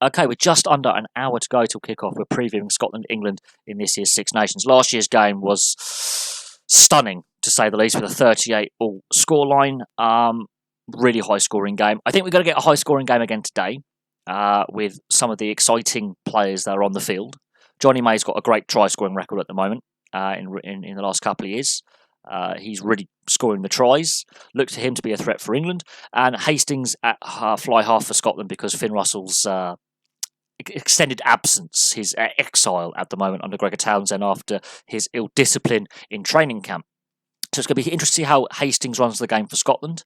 Okay, we're just under an hour to go till kickoff. We're previewing Scotland-England in this year's Six Nations. Last year's game was stunning, to say the least, with a 38-all scoreline. Really high-scoring game. I think we're going to get a high-scoring game again today with some of the exciting players that are on the field. Johnny May's got a great try-scoring record at the moment in the last couple of years. He's really scoring the tries. Look to him to be a threat for England. And Hastings at fly half for Scotland because Finn Russell's extended absence, his exile at the moment under Gregor Townsend after his ill discipline in training camp. So it's going to be interesting to see how Hastings runs the game for Scotland.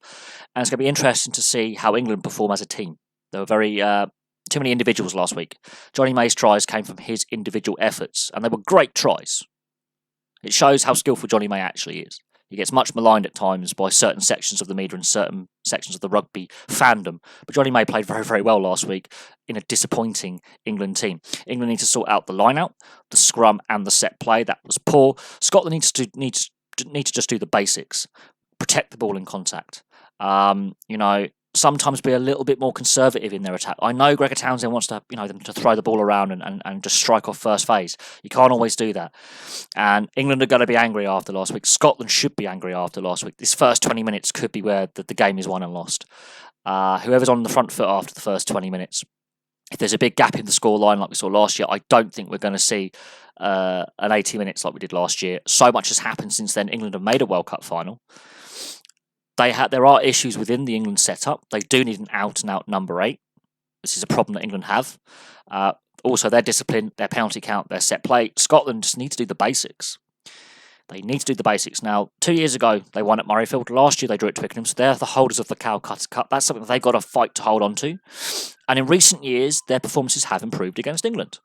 And it's going to be interesting to see how England perform as a team. There were too many individuals last week. Johnny May's tries came from his individual efforts, and they were great tries. It shows how skillful Johnny May actually is. He gets much maligned at times by certain sections of the media and certain sections of the rugby fandom. But Johnny May played very, very well last week in a disappointing England team. England need to sort out the line-out, the scrum and the set play. That was poor. Scotland needs to just do the basics. Protect the ball in contact. Sometimes be a little bit more conservative in their attack. I know Gregor Townsend wants to, them to throw the ball around and just strike off first phase. You can't always do that. And England are going to be angry after last week. Scotland should be angry after last week. This first 20 minutes could be where the game is won and lost. Whoever's on the front foot after the first 20 minutes, if there's a big gap in the scoreline like we saw last year, I don't think we're going to see an 80 minutes like we did last year. So much has happened since then. England have made a World Cup final. There are issues within the England setup. They do need an out-and-out number 8. This is a problem that England have. Also, their discipline, their penalty count, their set play. Scotland just need to do the basics. They need to do the basics. Now, 2 years ago, they won at Murrayfield. Last year, they drew at Twickenham. So they're the holders of the Calcutta Cup. That's something that they've got to fight to hold on to. And in recent years, their performances have improved against England.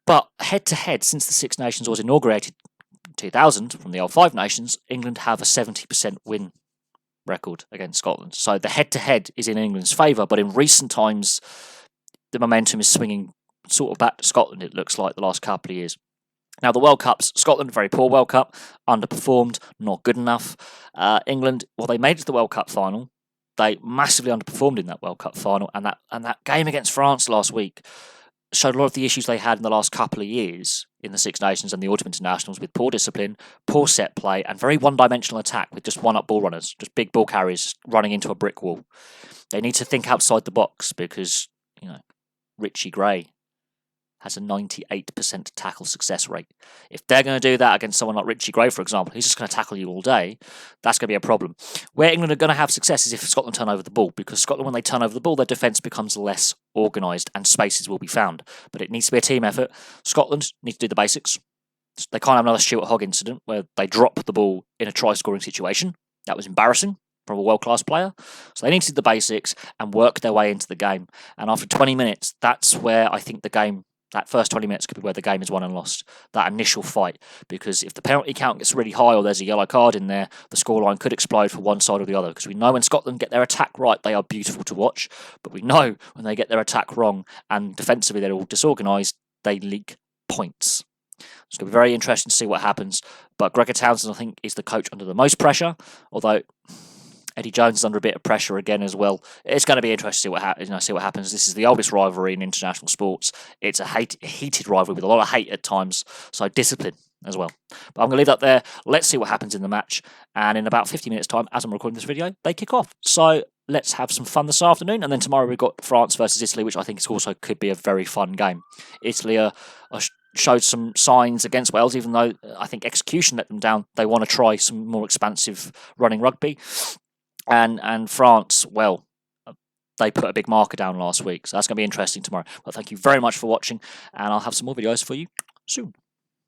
But head-to-head, since the Six Nations was inaugurated 2000 from the old Five Nations, England have a 70% win record against Scotland. So the head-to-head is in England's favour, but in recent times, the momentum is swinging sort of back to Scotland, it looks like, the last couple of years. Now, the World Cups, Scotland, very poor World Cup, underperformed, not good enough. England, they made it to the World Cup final. They massively underperformed in that World Cup final, and that game against France last week showed a lot of the issues they had in the last couple of years in the Six Nations and the Autumn Internationals with poor discipline, poor set play, and very one-dimensional attack with just one-up ball runners, just big ball carriers running into a brick wall. They need to think outside the box because, Richie Gray has a 98% tackle success rate. If they're going to do that against someone like Richie Gray, for example, he's just going to tackle you all day, that's going to be a problem. Where England are going to have success is if Scotland turn over the ball, because Scotland, when they turn over the ball, their defence becomes less organised and spaces will be found. But it needs to be a team effort. Scotland need to do the basics. They can't have another Stuart Hogg incident where they drop the ball in a try-scoring situation. That was embarrassing from a world-class player. So they need to do the basics and work their way into the game. And after 20 minutes, that's where I think that first 20 minutes could be where the game is won and lost, that initial fight. Because if the penalty count gets really high or there's a yellow card in there, the scoreline could explode for one side or the other. Because we know when Scotland get their attack right, they are beautiful to watch. But we know when they get their attack wrong and defensively they're all disorganised, they leak points. It's going to be very interesting to see what happens. But Gregor Townsend, I think, is the coach under the most pressure, although Eddie Jones is under a bit of pressure again as well. It's going to be interesting to see what happens. This is the oldest rivalry in international sports. It's a heated rivalry with a lot of hate at times, so discipline as well. But I'm going to leave that there. Let's see what happens in the match. And in about 50 minutes' time, as I'm recording this video, they kick off. So let's have some fun this afternoon. And then tomorrow we've got France versus Italy, which I think also could be a very fun game. Italy showed some signs against Wales, even though I think execution let them down. They want to try some more expansive running rugby. And France, they put a big marker down last week. So that's going to be interesting tomorrow. But thank you very much for watching. And I'll have some more videos for you soon.